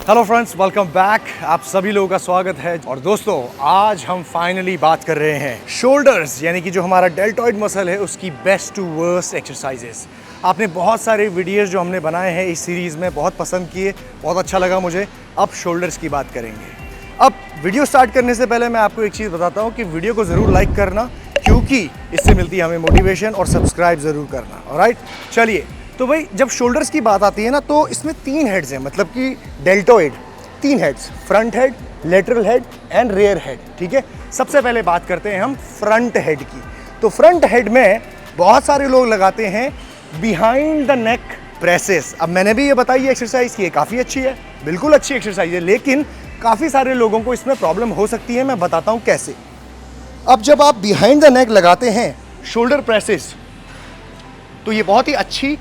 Hello friends, welcome back. आप सभी लोगों का स्वागत है। और दोस्तों, आज हम फाइनली बात कर रहे हैं शोल्डर्स यानी कि जो हमारा डेल्टॉइड मसल है उसकी बेस्ट टू वर्स्ट एक्सरसाइजेस। आपने बहुत सारे वीडियोस जो हमने बनाए हैं इस सीरीज़ में बहुत पसंद किए, बहुत अच्छा लगा मुझे। अब शोल्डर्स की बात करेंगे। अब वीडियो स्टार्ट करने से पहले मैं आपको एक चीज़ बताता हूँ कि वीडियो को ज़रूर लाइक करना, क्योंकि इससे मिलती है हमें मोटिवेशन, और सब्सक्राइब ज़रूर करना। ऑलराइट, चलिए। तो भाई, जब शोल्डर्स की बात आती है ना, तो इसमें 3 हेड्स हैं, मतलब कि deltoid 3 heads, front head, lateral head and rear head. ठीक है, सबसे पहले बात करते हैं हम फ्रंट हेड की। तो फ्रंट हेड में बहुत सारे लोग लगाते हैं बिहाइंड द नेक प्रेसेस। अब मैंने भी ये बताई ये एक्सरसाइज की है, काफ़ी अच्छी है, बिल्कुल अच्छी एक्सरसाइज है, लेकिन काफ़ी सारे लोगों को इसमें प्रॉब्लम हो सकती है। मैं बताता हूँ कैसे। अब जब आप बिहाइंड द नेक लगाते हैं शोल्डर प्रेसेस, तो ये बहुत ही अच्छी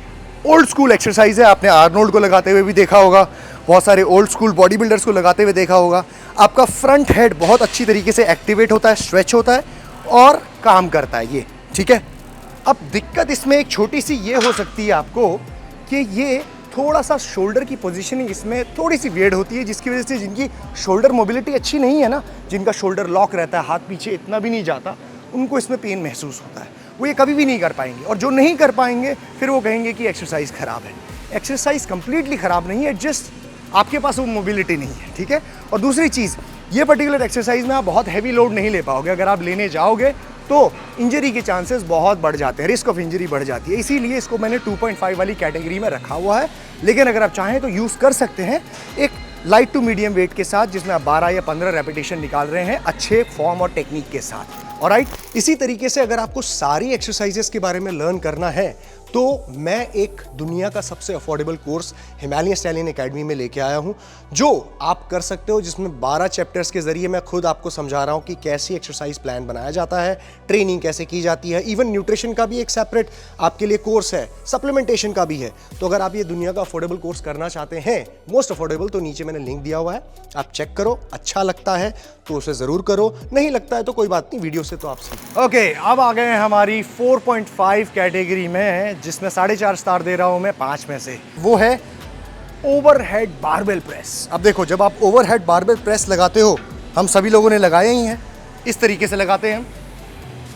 ओल्ड स्कूल एक्सरसाइज है। आपने आर्नोल्ड को लगाते हुए भी देखा होगा, बहुत सारे ओल्ड स्कूल बॉडी बिल्डर्स को लगाते हुए देखा होगा। आपका फ्रंट हेड बहुत अच्छी तरीके से एक्टिवेट होता है, स्ट्रेच होता है और काम करता है ये। ठीक है, अब दिक्कत इसमें एक छोटी सी ये हो सकती है आपको कि ये थोड़ा सा शोल्डर की पोजीशनिंग इसमें थोड़ी सी वियर्ड होती है, जिसकी वजह से जिनकी शोल्डर मोबिलिटी अच्छी नहीं है ना, जिनका शोल्डर लॉक रहता है, हाथ पीछे इतना भी नहीं जाता, उनको इसमें पेन महसूस होता है। वो ये कभी भी नहीं कर पाएंगे, और जो नहीं कर पाएंगे फिर वो कहेंगे कि एक्सरसाइज खराब है। एक्सरसाइज कंप्लीटली खराब नहीं है, जस्ट आपके पास वो मोबिलिटी नहीं है। ठीक है, और दूसरी चीज़, ये पर्टिकुलर एक्सरसाइज में आप बहुत हैवी लोड नहीं ले पाओगे। अगर आप लेने जाओगे तो इंजरी के चांसेस बहुत बढ़ जाते हैं, रिस्क ऑफ इंजरी बढ़ जाती है। इसीलिए इसको मैंने 2.5 वाली कैटेगरी में रखा हुआ है। लेकिन अगर आप चाहें तो यूज़ कर सकते हैं एक लाइट टू मीडियम वेट के साथ, जिसमें आप 12 या 15 रेपिटेशन निकाल रहे हैं अच्छे फॉर्म और टेक्निक के साथ। ऑलराइट, इसी तरीके से अगर आपको सारी एक्सरसाइजेस के बारे में लर्न करना है तो मैं एक दुनिया का सबसे affordable course Himalayan stallion academy में लेके आया हूं, जो आप कर सकते हो, जिसमें 12 चैप्टर्स के जरिए मैं खुद आपको समझा रहा हूं कि कैसी एक्सरसाइज प्लान बनाया जाता है, ट्रेनिंग कैसे की जाती है, इवन न्यूट्रिशन का भी एक सेपरेट आपके लिए कोर्स है, सप्लीमेंटेशन का भी है। तो अगर आप ये दुनिया का अफोर्डेबल कोर्स करना चाहते हैं, मोस्ट अफोर्डेबल, तो नीचे मैंने लिंक दिया हुआ है, आप चेक करो। अच्छा लगता है तो उसे ज़रूर करो, नहीं लगता है तो कोई बात नहीं, वीडियो से तो आप सीखो। ओके, अब आ गए हमारी 4.5 कैटेगरी में, जिसमें 4.5 स्टार दे रहा हूं मैं 5 में से। वो है ओवरहेड बारबेल प्रेस। अब देखो, जब आप ओवरहेड बारबेल प्रेस लगाते हो, हम सभी लोगों ने लगाए ही हैं, इस तरीके से लगाते हैं हम।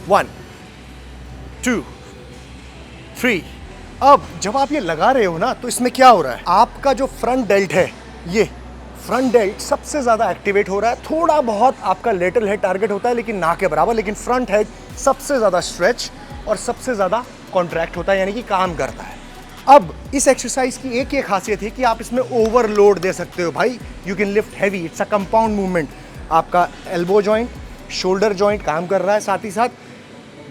1 2 3। अब जब आप ये लगा रहे हो ना, तो इसमें क्या हो रहा है, आपका जो फ्रंट डेल्ट है, ये फ्रंट डेल्ट सबसे ज़्यादा एक्टिवेट हो रहा है। थोड़ा बहुत आपका लेटरल हेड टारगेट होता है, लेकिन ना के बराबर। लेकिन फ्रंट हेड सबसे ज़्यादा स्ट्रेच और सबसे ज़्यादा कॉन्ट्रैक्ट होता है, यानी कि काम करता है। अब इस एक्सरसाइज की एक ये खासियत है कि आप इसमें ओवरलोड दे सकते हो। भाई, you can lift heavy, it's a compound movement. आपका एल्बो जॉइंट, शोल्डर जॉइंट काम कर रहा है, साथ ही साथ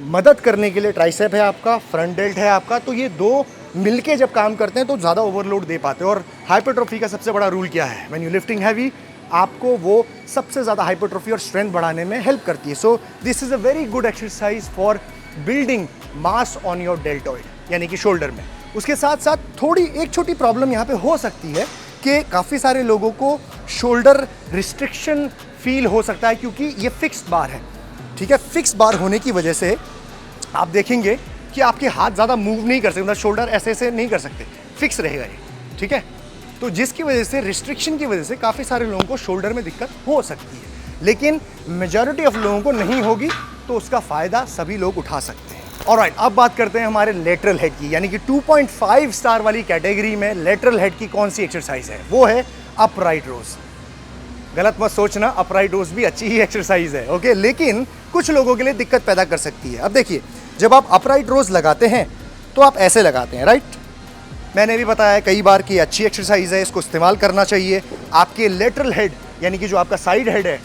मदद करने के लिए ट्राइसेप है आपका, फ्रंट डेल्ट है आपका। तो ये दो मिलके जब काम करते हैं तो ज़्यादा ओवरलोड दे पाते हैं। और हाइपरट्रॉफी का सबसे बड़ा रूल क्या है, व्हेन यू लिफ्टिंग हैवी, आपको वो सबसे ज़्यादा हाइपरट्रॉफी और स्ट्रेंथ बढ़ाने में हेल्प करती है। So this is a very good exercise for building mass on your deltoid, यानी कि शोल्डर में। उसके साथ साथ थोड़ी एक छोटी प्रॉब्लम यहाँ पे हो सकती है कि काफ़ी सारे लोगों को शोल्डर रिस्ट्रिक्शन फील हो सकता है, क्योंकि ये फिक्स्ड बार है। ठीक है, फिक्स बार होने की वजह से आप देखेंगे कि आपके हाथ ज़्यादा मूव नहीं कर सकते, मतलब शोल्डर ऐसे ऐसे नहीं कर सकते, फिक्स रहेगा ये। ठीक है, तो जिसकी वजह से, रिस्ट्रिक्शन की वजह से काफ़ी सारे लोगों को शोल्डर में दिक्कत हो सकती है, लेकिन मेजॉरिटी ऑफ लोगों को नहीं होगी, तो उसका फ़ायदा सभी लोग उठा सकते हैं। ऑलराइट, अब बात करते हैं हमारे लेटरल हेड की, यानी कि 2.5 स्टार वाली कैटेगरी में लेटरल हेड की कौन सी एक्सरसाइज है। वो है अपराइट रोज। गलत मत सोचना, अपराइट रोज भी अच्छी ही एक्सरसाइज है, ओके, लेकिन कुछ लोगों के लिए दिक्कत पैदा कर सकती है। अब देखिए, जब आप अपराइट रोज लगाते हैं तो आप ऐसे लगाते हैं, राइट। मैंने भी बताया कई बार कि अच्छी एक्सरसाइज है, इसको इस्तेमाल करना चाहिए। आपके लेटरल हेड, यानी कि जो आपका साइड हेड है,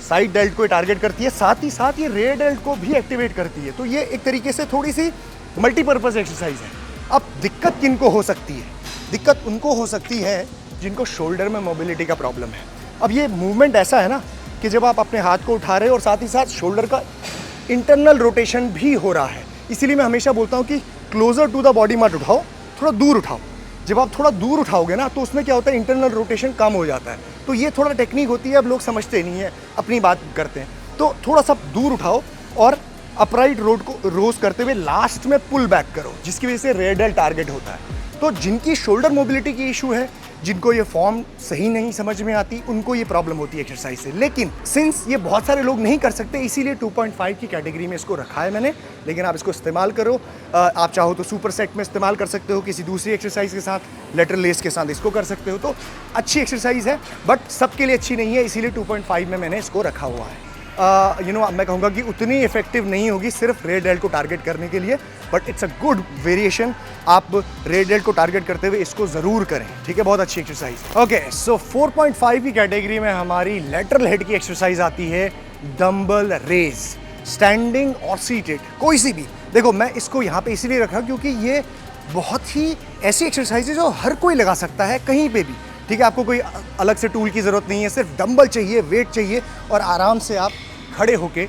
साइड डेल्ट को टारगेट करती है, साथ ही साथ ये रेयर डेल्ट को भी एक्टिवेट करती है। तो ये एक तरीके से थोड़ी सी मल्टीपर्पज़ एक्सरसाइज है। अब दिक्कत किनको हो सकती है, दिक्कत उनको हो सकती है जिनको शोल्डर में मोबिलिटी का प्रॉब्लम है। अब ये मूवमेंट ऐसा है ना कि जब आप अपने हाथ को उठा रहे हो और साथ ही साथ शोल्डर का इंटरनल रोटेशन भी हो रहा है, इसीलिए मैं हमेशा बोलता हूँ कि क्लोजर टू द बॉडी मत उठाओ, थोड़ा दूर उठाओ। जब आप थोड़ा दूर उठाओगे ना, तो उसमें क्या होता है, इंटरनल रोटेशन कम हो जाता है। तो ये थोड़ा टेक्निक होती है, अब लोग समझते नहीं है, अपनी बात करते हैं। तो थोड़ा सा दूर उठाओ और अपराइट रोज करते हुए लास्ट में पुल बैक करो, जिसकी वजह से रेयर डेल्ट टारगेट होता है। तो जिनकी शोल्डर मोबिलिटी की इशू है, जिनको ये फॉर्म सही नहीं समझ में आती, उनको ये प्रॉब्लम होती है एक्सरसाइज से। लेकिन सिंस ये बहुत सारे लोग नहीं कर सकते, इसीलिए 2.5 की कैटेगरी में इसको रखा है मैंने। लेकिन आप इसको इस्तेमाल करो, आप चाहो तो सुपर सेट में इस्तेमाल कर सकते हो, किसी दूसरी एक्सरसाइज के साथ, लेटरल रेस के साथ इसको कर सकते हो। तो अच्छी एक्सरसाइज है, बट सबके लिए अच्छी नहीं है, इसीलिए 2.5 में मैंने इसको रखा हुआ है। मैं कहूँगा कि उतनी इफेक्टिव नहीं होगी सिर्फ रेड डेल्ट को टारगेट करने के लिए, but it's a good variation. आप रेड डेल्ट को टारगेट करते हुए इसको ज़रूर करें, ठीक है, बहुत अच्छी एक्सरसाइज। ओके, सो 4.5 की कैटेगरी में हमारी लेटरल हेड की एक्सरसाइज आती है डंबल रेज, स्टैंडिंग और सीटेड, कोई सी भी। देखो, मैं इसको यहाँ पे इसीलिए रखा क्योंकि ये बहुत ही ऐसी एक्सरसाइज है जो हर कोई लगा सकता है कहीं पे भी, ठीक है। आपको कोई अलग से टूल की ज़रूरत नहीं है, सिर्फ डंबल चाहिए, वेट चाहिए और आराम से आप खड़े होके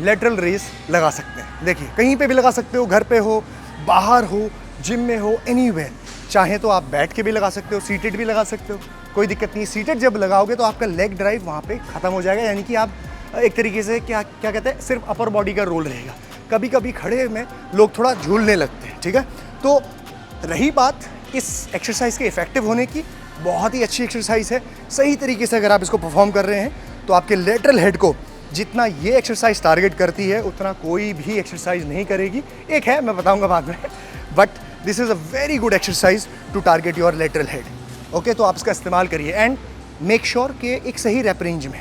लेटरल रेस लगा सकते हैं। देखिए, कहीं पे भी लगा सकते हो, घर पे हो, बाहर हो, जिम में हो, एनीवेयर। चाहे तो आप बैठ के भी लगा सकते हो, सीटेड भी लगा सकते हो, कोई दिक्कत नहीं। सीटेड जब लगाओगे तो आपका लेग ड्राइव वहाँ पे ख़त्म हो जाएगा, यानी कि आप एक तरीके से क्या कहते हैं, सिर्फ अपर बॉडी का रोल रहेगा। कभी कभी खड़े में लोग थोड़ा झूलने लगते हैं, ठीक है। तो रही बात इस एक्सरसाइज के इफेक्टिव होने की, बहुत ही अच्छी एक्सरसाइज है। सही तरीके से अगर आप इसको परफॉर्म कर रहे हैं तो आपके लेटरल हेड को जितना ये एक्सरसाइज टारगेट करती है उतना कोई भी एक्सरसाइज नहीं करेगी। एक है, मैं बताऊंगा बाद में, but this is a very good exercise to target your lateral head. Okay, तो आप इसका इस्तेमाल करिए एंड मेक श्योर कि एक सही रैप रेंज में,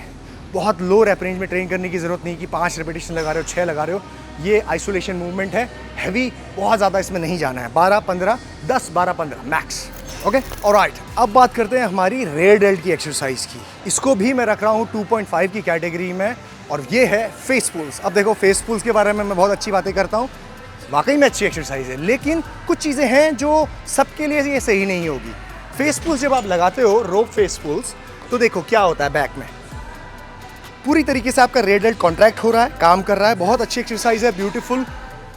बहुत लो रैप रेंज में ट्रेन करने की ज़रूरत नहीं कि 5 रेपिटेशन लगा रहे हो, 6 लगा रहे हो। ये आइसोलेशन मूवमेंट है, हैवी बहुत ज़्यादा इसमें नहीं जाना है। 12-15, 10-12-15 मैक्स। ओके, ऑलराइट, अब बात करते हैं हमारी रेड डेल्ट की एक्सरसाइज की। इसको भी मैं रख रहा हूँ 2.5 की कैटेगरी में, और ये है फेस पुल्स। अब देखो, फेस पुल्स के बारे में मैं बहुत अच्छी बातें करता हूँ, वाकई में अच्छी एक्सरसाइज है, लेकिन कुछ चीज़ें हैं जो सबके लिए ये सही नहीं होगी। फेस पुल्स जब आप लगाते हो, रोप फेस पुल्स, तो देखो क्या होता है, बैक में पूरी तरीके से आपका रेड डेल्ट कॉन्ट्रैक्ट हो रहा है, काम कर रहा है। बहुत अच्छी एक्सरसाइज है, ब्यूटीफुल,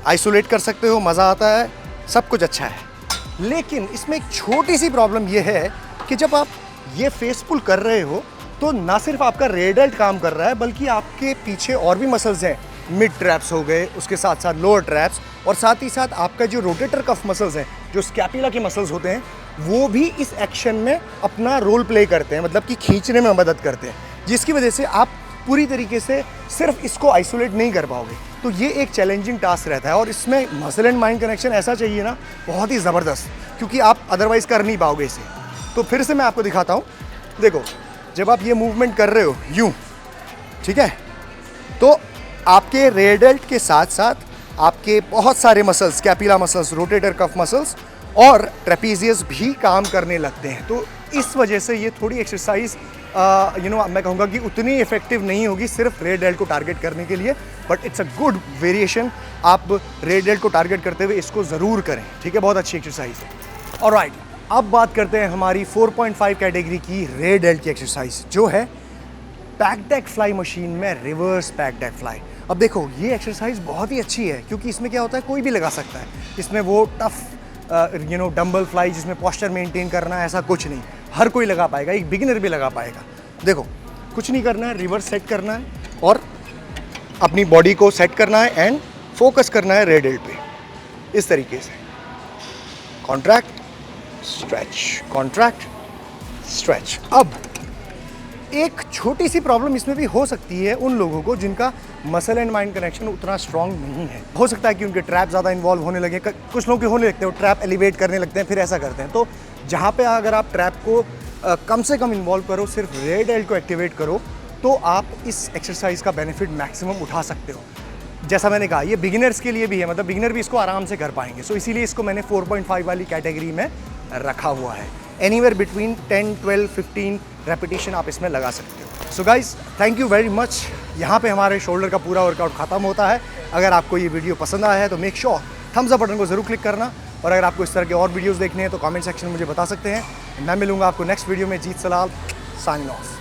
आइसोलेट कर सकते हो, मज़ा आता है, सब कुछ अच्छा है। लेकिन इसमें एक छोटी सी प्रॉब्लम ये है कि जब आप ये फेस पुल कर रहे हो तो ना सिर्फ आपका रेड डेल्ट काम कर रहा है, बल्कि आपके पीछे और भी मसल्स हैं। मिड ट्रैप्स हो गए, उसके साथ साथ लोअर ट्रैप्स, और साथ ही साथ आपका जो रोटेटर कफ मसल्स हैं, जो स्कैपुला के मसल्स होते हैं, वो भी इस एक्शन में अपना रोल प्ले करते हैं, मतलब कि खींचने में मदद करते हैं, जिसकी वजह से आप पूरी तरीके से सिर्फ इसको आइसोलेट नहीं कर पाओगे। तो ये एक चैलेंजिंग टास्क रहता है, और इसमें मसल एंड माइंड कनेक्शन ऐसा चाहिए ना, बहुत ही ज़बरदस्त, क्योंकि आप अदरवाइज़ कर नहीं पाओगे इसे। तो फिर से मैं आपको दिखाता हूँ। देखो, जब आप ये मूवमेंट कर रहे हो यूँ, ठीक है, तो आपके रेड डेल्ट के साथ साथ आपके बहुत सारे मसल्स, कैपिला मसल्स, रोटेटर कफ मसल्स और ट्रेपीजियस भी काम करने लगते हैं। तो इस वजह से ये थोड़ी एक्सरसाइज मैं कहूँगा कि उतनी इफेक्टिव नहीं होगी सिर्फ रेड डेल्ट को टारगेट करने के लिए, but it's a good variation. आप रेड डेल्ट को टारगेट करते हुए इसको ज़रूर करें, ठीक है, बहुत अच्छी एक्सरसाइज है। ऑलराइट, अब बात करते हैं हमारी 4.5 कैटेगरी की रेड डेल्ट की एक्सरसाइज, जो है पैक डेक फ्लाई मशीन में रिवर्स पैक डेक फ्लाई। अब देखो, ये एक्सरसाइज बहुत ही अच्छी है, क्योंकि इसमें क्या होता है, कोई भी लगा सकता है। इसमें वो टफ डंबल फ्लाई जिसमें पोस्चर मेंटेन करना है, ऐसा कुछ नहीं, हर कोई लगा पाएगा, एक बिगिनर भी लगा पाएगा। देखो, कुछ नहीं करना है, रिवर्स सेट करना है और अपनी बॉडी को सेट करना है एंड फोकस करना है रेड डेल्ट पे, इस तरीके से। Contract, stretch, contract, stretch. अब एक छोटी सी प्रॉब्लम इसमें भी हो सकती है उन लोगों को जिनका मसल एंड माइंड कनेक्शन उतना स्ट्रांग नहीं है। हो सकता है कि उनके ट्रैप ज़्यादा इन्वॉल्व होने लगे, कुछ लोग के होने लगते हैं, वो ट्रैप एलिवेट करने लगते हैं, फिर ऐसा करते हैं। तो जहाँ पे अगर आप ट्रैप को कम से कम इन्वॉल्व करो, सिर्फ रेड डेल्ट को एक्टिवेट करो, तो आप इस एक्सरसाइज का बेनिफिट मैक्सिमम उठा सकते हो। जैसा मैंने कहा, ये बिगिनर्स के लिए भी है, मतलब बिगिनर भी इसको आराम से कर पाएंगे। सो इसीलिए इसको मैंने 4.5 वाली कैटेगरी में रखा हुआ है। एनीवेयर बिटवीन 10, 12, 15 रेपिटेशन आप इसमें लगा सकते हो। So guys, thank you very much. यहाँ पे हमारे शोल्डर का पूरा वर्कआउट खत्म होता है। अगर आपको ये वीडियो पसंद आया है तो make sure thumbs up button को ज़रूर क्लिक करना, और अगर आपको इस तरह के और वीडियोस देखने हैं तो कमेंट सेक्शन में मुझे बता सकते हैं। मैं मिलूंगा आपको नेक्स्ट वीडियो में। जीत सलाल, साइनिंग ऑफ।